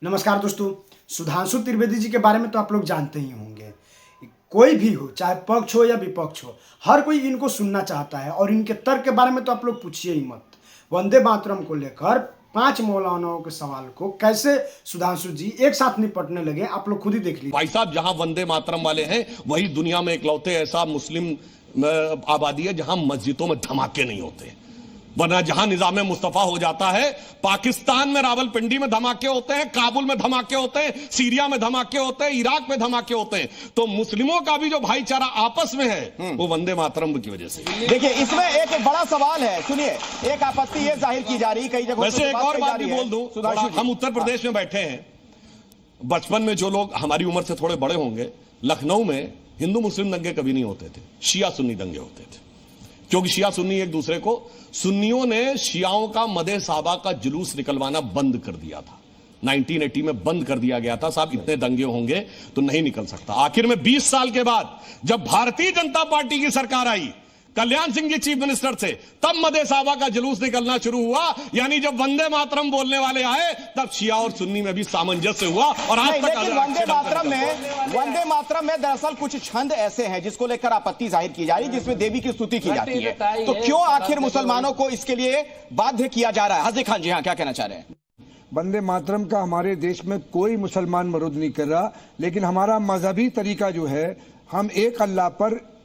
नमस्कार दोस्तों, सुधांशु त्रिवेदी जी के बारे में तो आप लोग जानते ही होंगे। कोई भी हो, चाहे पक्ष हो या विपक्ष हो, हर कोई इनको सुनना चाहता है और इनके तर्क के बारे में तो आप लोग पूछिए ही मत। वंदे मातरम को लेकर 5 मौलानाओं के सवाल को कैसे सुधांशु जी एक साथ निपटने लगे, आप लोग खुद ही देख लीजिए। भाई साहब, जहां वंदे मातरम वाले हैं वही दुनिया में इकलौते ऐसा मुस्लिम आबादी है जहां मस्जिदों में धमाके नहीं होते। वरना जहां निजाम मुस्तफा हो जाता है, पाकिस्तान में रावलपिंडी में धमाके होते हैं, काबुल में धमाके होते हैं, सीरिया में धमाके होते हैं, इराक में धमाके होते हैं। तो मुस्लिमों का भी जो भाईचारा आपस में है वो वंदे मातरम की वजह से। देखिए, इसमें एक बड़ा सवाल है। सुनिए, एक आपत्ति ये जाहिर की जा रही, कई जगहों वैसे एक और बात भी बोल दूं, हम उत्तर प्रदेश में बैठे हैं। बचपन में जो लोग हमारी उम्र से थोड़े बड़े होंगे, लखनऊ में हिंदू मुस्लिम दंगे कभी नहीं होते थे, शिया सुन्नी दंगे होते थे। क्योंकि शिया सुन्नी एक दूसरे को, सुन्नियों ने शियाओं का मदे साहबा का जुलूस निकलवाना बंद कर दिया था। 1980 में बंद कर दिया गया था। साहब, इतने दंगे होंगे तो नहीं निकल सकता। आखिर में 20 साल के बाद जब भारतीय जनता पार्टी की सरकार आई, कल्याण सिंह जी चीफ मिनिस्टर थे, तब मदे साहबा का जुलूस निकलना शुरू हुआ। यानी जब वंदे मातरम बोलने वाले आए, तब शिया और सुन्नी में भी सामंजस्य हुआ। और आज तक वंदे मातरम में दरअसल कुछ छंद ऐसे हैं जिसको लेकर आपत्ति जाहिर की जा रही है, जिसमें देवी की स्तुति की जाती है। तो क्यों आखिर मुसलमानों को इसके लिए बाध्य किया जा रहा है? हाजी खान जी, हाँ, क्या कहना चाह रहे हैं? वंदे मातरम का हमारे देश में कोई मुसलमान मरूद नहीं कर रहा, लेकिन हमारा मजहबी तरीका जो है, हम एक अल्लाह पर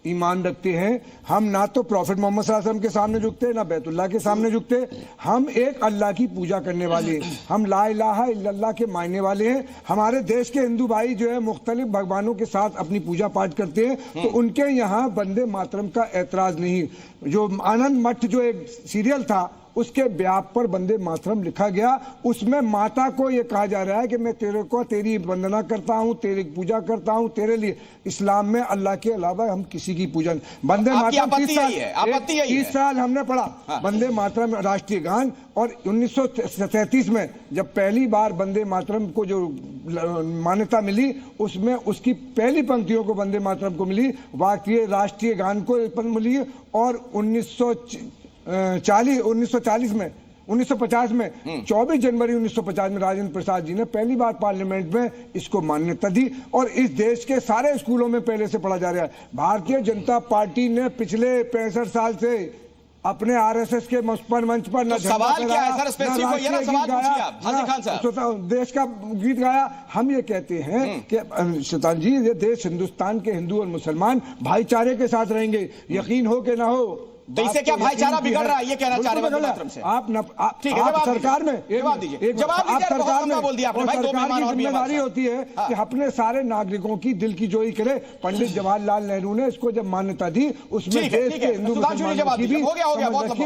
ईमान रखते हैं। हम ना तो प्रॉफिट मोहम्मद सल्लल्लाहु अलैहि वसल्लम के सामने झुकते, ना बैतुल्लाह के सामने झुकते। हम एक अल्लाह की पूजा करने वाले हैं। हम ला इलाहा इल्लल्लाह के मानने वाले हैं। हमारे देश के हिंदू भाई जो है मुख्तलिफ भगवानों के साथ अपनी पूजा पाठ करते हैं, तो उनके यहाँ वंदे मातरम का एतराज नहीं। जो आनंद मठ जो एक सीरियल था, उसके ब्याह पर वंदे मातरम लिखा गया। उसमें माता को यह कहा जा रहा है कि मैं तेरे को तेरी वंदना करता हूं, तेरी पूजा करता हूं, तेरे लिए। इस्लाम में अल्लाह के अलावा हम किसी की पूजा नहीं। वंदे मातरम 30 साल हमने पढ़ा वंदे मातरम राष्ट्रीय गान। और 1937 में जब पहली बार वंदे मातरम को जो मान्यता मिली, उसमें उसकी पहली पंक्तियों को वंदे मातरम को मिली, वाकई राष्ट्रीय गान को मिली। और 1950 में 24 जनवरी 1950 में राजेंद्र प्रसाद जी ने पहली बार पार्लियामेंट में इसको मान्यता दी। और इस देश के सारे स्कूलों में पहले से पढ़ा जा रहा है। भारतीय जनता पार्टी ने पिछले 65 साल से अपने आरएसएस के मंच पर न सवाल क्या है सर, स्पेसिफिक ये ना सवाल पूछिए आप। हाजी खान साहब, देश का गीत गाया। हम ये कहते हैं कि शैतान जी, ये देश हिंदुस्तान के हिंदू और मुसलमान भाईचारे के साथ रहेंगे, यकीन हो कि ना हो। तो इससे क्या भाईचारा बिगड़ रहा है, ये कहना चाह रहे हैं से? आप ठीक है, आप सरकार में जवाब दीजिए। आप सरकार में बोल दिया आपने भाई, सरकार की जिम्मेदारी होती है कि अपने सारे नागरिकों की दिल की जोई करे। पंडित जवाहरलाल नेहरू ने इसको जब मान्यता दी, उसमें देश के हिंदू मुसलमानों की भी,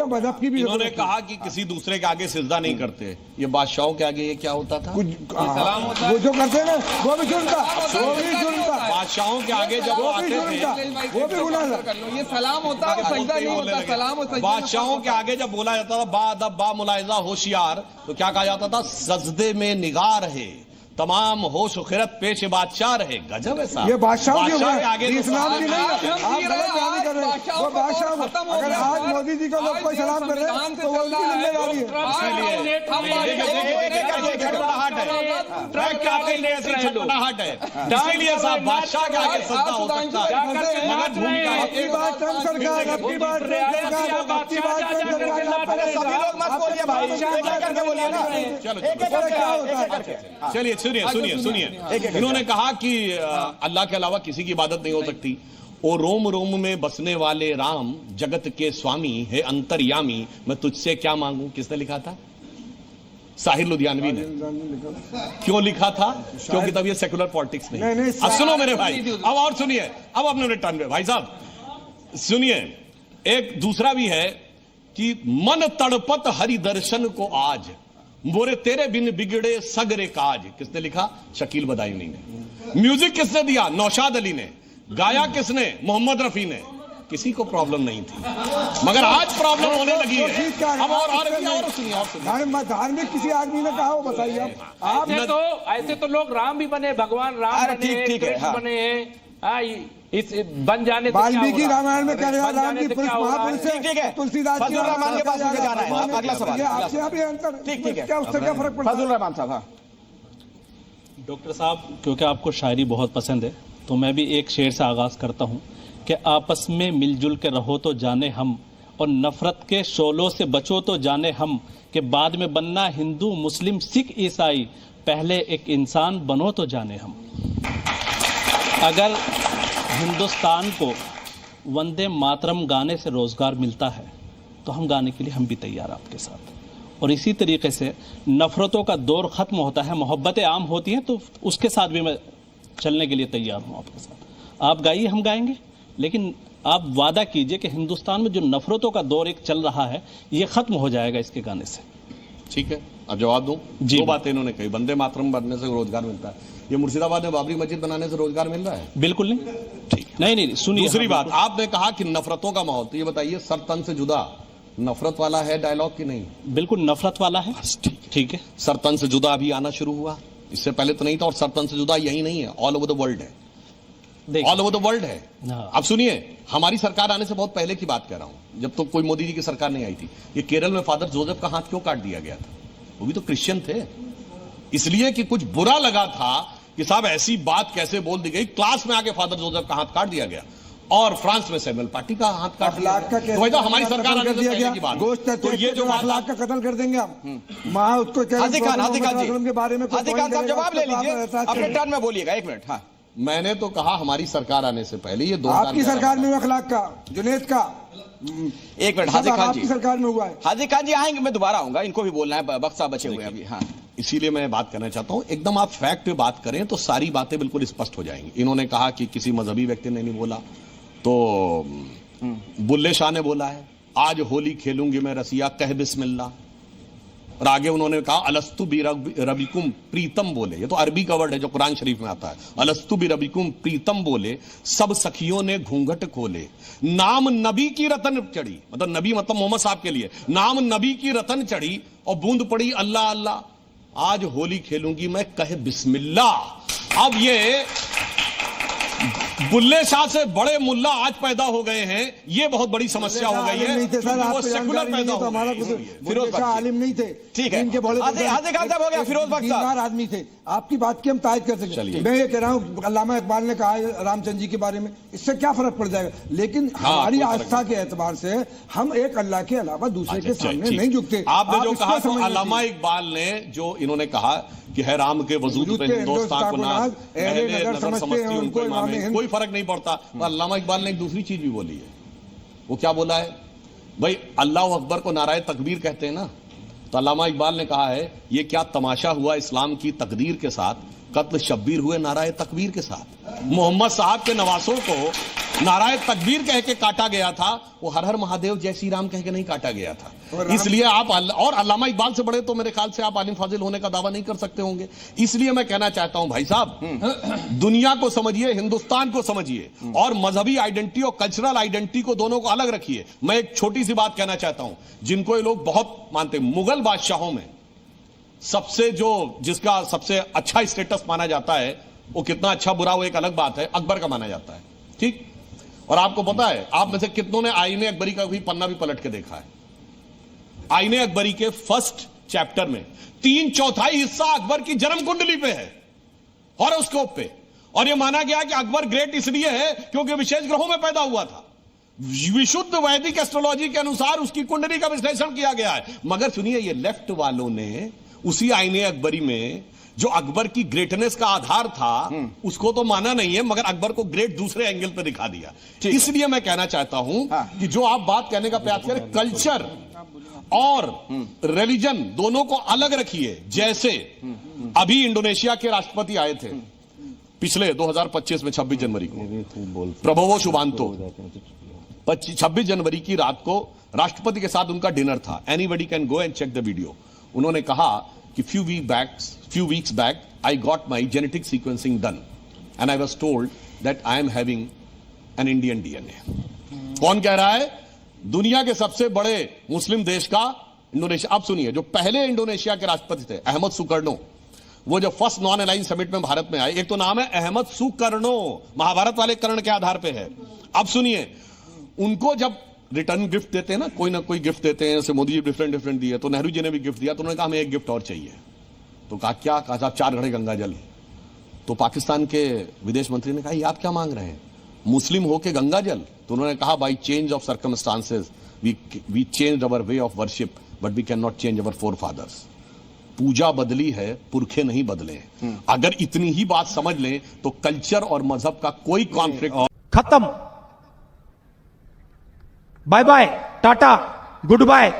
मजहब की भी। उन्होंने कहा कि किसी दूसरे के आगे सिजदा नहीं करते। ये बादशाहों के आगे ये क्या होता था? वो जो करते ना, वो भी जुल्म, वो भी जुल्म। बादशाहों के आगे जब वो आते थे, वो भी गुनाह था। ये सलाम होता है, सजदा नहीं होता। बादशाहों के आगे जब बोला जाता था बा अदब बा मुलाहिजा होशियार, तो क्या कहा जाता था? सजदे में निगाह रहे, तमाम होश खिरत पेश बादशाह रहे। गजब है साहब, ये बादशाह के आगे इस्लाम की नहीं, आप गलत बयानी कर रहे हैं। वो बादशाह, अगर आज मोदी जी को लोग कोई सलाम कर रहे हैं तो वो उनकी जिम्मेदारी है। इसीलिए साहब बादशाह के आगे सजदा हो सकता है, मगर अपनी बात कम सरकार, अपनी बात सभी लोग मत बोलिए भाई, एक करके बोलिए ना। चलिए सुनिए। इन्होंने कहा कि अल्लाह के अलावा किसी की इबादत नहीं हो सकती। ओ रोम रोम में बसने वाले राम, जगत के स्वामी है अंतर्यामी, मैं तुझसे क्या मांगू। किसने लिखा था? साहिर लुधियानवी ने। क्यों लिखा था? क्योंकि तब ये सेकुलर पॉलिटिक्स नहीं। अब सुनो मेरे भाई, अब और सुनिए। अब अपने टर्न पे भाई साहब सुनिए। एक दूसरा भी है कि मन तड़पत हरि दर्शन को आज, मोरे तेरे बिन बिगड़े सगरे काज। किसने लिखा? शकील बदायूनी ने। म्यूजिक किसने दिया? नौशाद अली ने। गाया किसने? मोहम्मद रफी ने। किसी को प्रॉब्लम नहीं थी, मगर आज प्रॉब्लम होने लगी है। अब और सुनिए। धार्मिक किसी आदमी ने कहा हो, बताइए आप। ऐसे तो लोग राम भी बने, भगवान राम बने, कृष्ण बने हैं। इस बन जाने वाल्मीकि रामायण में कह रहे हैं राम जी पुरुष महापुरुष है, तुलसीदास फजल रहमान के पास मुझे जाना है। अगला सवाल आपसे यहाँ भी अंतर, ठीक है, क्या उससे क्या फर्क पड़ता है? फजल रहमान साहब, डॉक्टर साहब, क्योंकि आपको शायरी बहुत पसंद है तो मैं भी एक शेर से आगाज करता हूँ कि आपस में मिलजुल के रहो तो जाने हम, और नफरत के शोलों से बचो तो जाने हम, कि बाद में बनना हिंदू मुस्लिम सिख ईसाई, पहले एक इंसान बनो तो जाने हम। अगर हिंदुस्तान को वंदे मातरम गाने से रोजगार मिलता है तो हम गाने के लिए हम भी तैयार आपके साथ। और इसी तरीके से नफरतों का दौर खत्म होता है, मोहब्बतें आम होती हैं, तो उसके साथ भी मैं चलने के लिए तैयार हूं आपके साथ। आप गाइए, हम गाएंगे, लेकिन आप वादा कीजिए कि हिंदुस्तान में जो नफरतों का दौर एक चल रहा है ये खत्म हो जाएगा इसके गाने से। ठीक है, अब जवाब दूं। दो बातें इन्होंने कही, वंदे मातरम बनने से रोजगार मिलता है, ये मुर्शिदाबाद में बाबरी मस्जिद बनाने से रोजगार मिल रहा है? बिल्कुल नहीं। ठीक, नहीं, सुनिए। दूसरी बात, आपने कहा कि नफरतों का माहौल, तो ये बताइए सर तन से जुदा नफरत वाला है डायलॉग की नहीं? बिल्कुल नफरत वाला है। ठीक है, सर तन से जुदा अभी आना शुरू हुआ, इससे पहले तो नहीं था। और सर तन से जुदा यही नहीं है, ऑल ओवर द वर्ल्ड है, ऑल ओवर द वर्ल्ड है। अब सुनिए, हमारी सरकार आने से बहुत पहले की बात कह रहा हूं, जब तो कोई मोदी जी की सरकार नहीं आई थी। ये केरल में फादर जोसेफ का हाथ क्यों काट दिया गया था? वो भी तो क्रिश्चियन थे, इसलिए कि कुछ बुरा लगा था कि साहब ऐसी बात कैसे बोल दी गई। क्लास में आके फादर जोसेफ का हाथ काट दिया गया। और फ्रांस में सैमुअल पार्टी का हाथ काट दिया गया। तो भाई, तो हमारी सरकार आने से पहले की बात। तो ये जो अखलाक का कत्ल कर देंगे हम, वहां उसको हाजी खान के बारे में हाजी खान साहब जवाब ले लीजिए, अपने टर्न में बोलिएगा, एक मिनट। हाँ, मैंने तो कहा हमारी सरकार आने से पहले, ये आपकी सरकार में अखलाक का, जुनेद का, एक मिनट हाजी खान जी, सरकार में हुआ है। हाजी खान जी आएंगे, मैं दोबारा आऊंगा, इनको भी बोलना है, वक्त साहब बचे हुए अभी। हाँ, इसीलिए मैं बात करना चाहता हूं, एकदम आप फैक्ट पे बात करें तो सारी बातें बिल्कुल स्पष्ट हो जाएंगी। इन्होंने कहा कि किसी मजहबी व्यक्ति ने नहीं बोला, तो बुल्ले शाह ने बोला है, आज होली खेलूंगी मैं रसिया कह बिस्मिल्लाह। और आगे उन्होंने कहा अलस्तु बि रबिकुम प्रीतम बोले, ये तो अरबी का वर्ड है जो कुरान शरीफ में आता है। अलस्तु बि रबिकुम प्रीतम बोले, सब सखियों ने घूंघट खोले, नाम नबी की रतन चढ़ी, मतलब नबी मतलब मोहम्मद साहब के लिए, नाम नबी की रतन चढ़ी और बूंद पड़ी अल्लाह अल्लाह, आज होली खेलूंगी मैं कहे बिस्मिल्लाह। अब ये बुल्ले शाह से बड़े मुल्ला आज पैदा हो गए हैं, ये बहुत बड़ी समस्या हो गई है। वो सेकुलर पैदा हो गए। फिरोज शाह आलिम नहीं थे, ठीक है, हाजी खान साहब हो गया, फिरोज बख्श साहब आदमी थे। आपकी बात की हम तायद कर सकते। मैं ये कह रहा हूँ, अल्लामा इकबाल ने कहा है रामचंद्र जी के बारे में, इससे क्या फर्क पड़ जाएगा? लेकिन हमारी आस्था के एतबार से हम एक अल्लाह के अलावा दूसरे के सामने नहीं झुकते। आपने जो कहा तो अल्लामा इकबाल ने जो इन्होंने कहा कि है राम के वजूद पे हिंदुस्तान को नाज, नजर समझते हैं उनको इमाम हिंद, कोई फर्क नहीं पड़ता। तो अल्लामा इकबाल ने एक दूसरी चीज भी बोली है। वो क्या बोला है भाई? अल्लाह अकबर को नाराए तकबीर कहते हैं ना, तो अल्लामा इकबाल ने कहा है ये क्या तमाशा हुआ इस्लाम की तकदीर के साथ, कत्ल शब्बीर हुए नाराए तकबीर के साथ। मोहम्मद साहब के नवासों को नाराए तकबीर कह के काटा गया था, वो हर हर महादेव जय श्री राम कह के नहीं काटा गया था। इसलिए आप और अल्लामा इकबाल से बड़े तो मेरे ख्याल से आप आलिम फाजिल होने का दावा नहीं कर सकते होंगे। इसलिए मैं कहना चाहता हूं भाई साहब, दुनिया को समझिए, हिंदुस्तान को समझिए, और मजहबी आइडेंटिटी और कल्चरल आइडेंटिटी को दोनों को अलग रखिए। मैं एक छोटी सी बात कहना चाहता हूं, जिनको ये लोग बहुत मानते, मुगल बादशाहों में सबसे जिसका सबसे अच्छा स्टेटस माना जाता है, वो कितना अच्छा बुरा वो एक अलग बात है, अकबर का माना जाता है। ठीक, और आपको पता है, आप में से कितनों ने आईने अकबरी का भी पन्ना भी पलट के देखा है? आईने अकबरी के फर्स्ट चैप्टर में 3/4 हिस्सा अकबर की जन्म कुंडली पे है, हॉरोस्कोप पे। और यह माना गया कि अकबर ग्रेट इसलिए है क्योंकि विशेष ग्रहों में पैदा हुआ था। विशुद्ध वैदिक एस्ट्रोलॉजी के अनुसार उसकी कुंडली का विश्लेषण किया गया है। मगर सुनिए, ये लेफ्ट वालों ने उसी आईने अकबरी में जो अकबर की ग्रेटनेस का आधार था उसको तो माना नहीं है, मगर अकबर को ग्रेट दूसरे एंगल पे दिखा दिया। इसलिए मैं कहना चाहता हूं कि जो आप बात कहने का प्रयास करें, कल्चर और रिलीजन दोनों को अलग रखिए। जैसे अभी इंडोनेशिया के राष्ट्रपति आए थे पिछले 2025 में 26 जनवरी को, प्रबोवो सुबियांतो। 26 जनवरी की रात को राष्ट्रपति के साथ उनका डिनर था। Anybody can go and check the video. उन्होंने कहा कि few weeks back I got my genetic sequencing done and I was told that I am having an Indian DNA। कौन कह रहा है? दुनिया के सबसे बड़े मुस्लिम देश का इंडोनेशिया। आप सुनिए, जो पहले इंडोनेशिया के राष्ट्रपति थे अहमद सुकर्नो, वो जो फर्स्ट नॉन अलाइन समिट में भारत में आए, एक तो नाम है अहमद सुकर्नो, महाभारत वाले कर्ण के आधार पे है। अब सुनिए, उनको जब रिटर्न गिफ्ट देते हैं ना, कोई ना कोई गिफ्ट देते हैं, जैसे मोदी जी डिफरेंट दिए, तो नेहरू जी ने भी गिफ्ट दिया, तो उन्होंने कहा हमें एक गिफ्ट और चाहिए। तो कहा क्या? कहा साहब 4 घड़े गंगा जल। तो पाकिस्तान के विदेश मंत्री ने कहा ये आप क्या मांग रहे हैं, मुस्लिम हो के गंगा जल? तो उन्होंने कहा by change of circumstances we change our way of worship but we can not change our forefathers. पूजा बदली है, पुरखे नहीं बदले हैं। अगर इतनी ही बात समझ लें तो कल्चर और मजहब का कोई कॉन्फ्लिक्ट खत्म। Bye bye, tata, good bye.